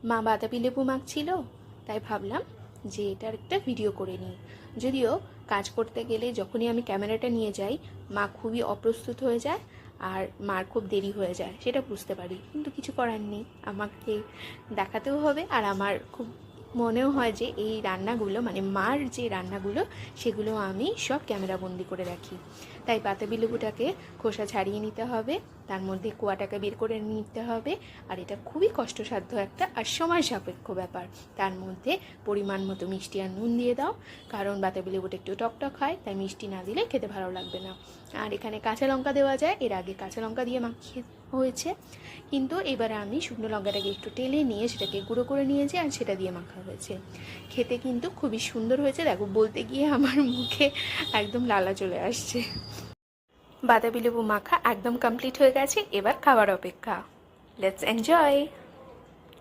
মা বাতাবি লেবু মাখছিল, তাই ভাবলাম যে এটার একটা ভিডিও করে নিই। যদিও কাজ করতে গেলে যখনই আমি ক্যামেরাটা নিয়ে যাই, মা খুবই অপ্রস্তুত হয়ে যায় আর মার খুব দেরি হয়ে যায়, সেটা বুঝতে পারি, কিন্তু কিছু করার নেই, আমাকে দেখাতেও হবে। আর আমার খুব মনেও হয় যে এই রান্নাগুলো, মানে মার যে রান্নাগুলো, সেগুলো আমি সব ক্যামেরাবন্দি করে রাখি। তাই বাতাবি লেবুটাকে খোসা ছাড়িয়ে নিতে হবে, তার মধ্যে কোয়াটাকে বের করে নিতে হবে। আর এটা খুবই কষ্টসাধ্য একটা আর সময় সাপেক্ষ ব্যাপার। তার মধ্যে পরিমাণ মতো মিষ্টি আর নুন দিয়ে দাও, কারণ বাতাবি লেবুটা একটু টকটক হয়, তাই মিষ্টি না দিলে খেতে ভালো লাগবে না। আর এখানে কাঁচা লঙ্কা দেওয়া যায়, এর আগে কাঁচা লঙ্কা দিয়ে মাখিয়ে হয়েছে, কিন্তু এবারে আমি শুকনো লঙ্কাটাকে একটু টেলে নিয়ে সেটাকে গুঁড়ো করে নিয়েছি আর সেটা দিয়ে মাখা হয়েছে। খেতে কিন্তু খুবই সুন্দর হয়েছে, দেখো বলতে গিয়ে আমার মুখে একদম লালা চলে আসছে। বাতাবি লেবু মাখা একদম কমপ্লিট হয়ে গেছে, এবার খাবার অপেক্ষা। Let's enjoy.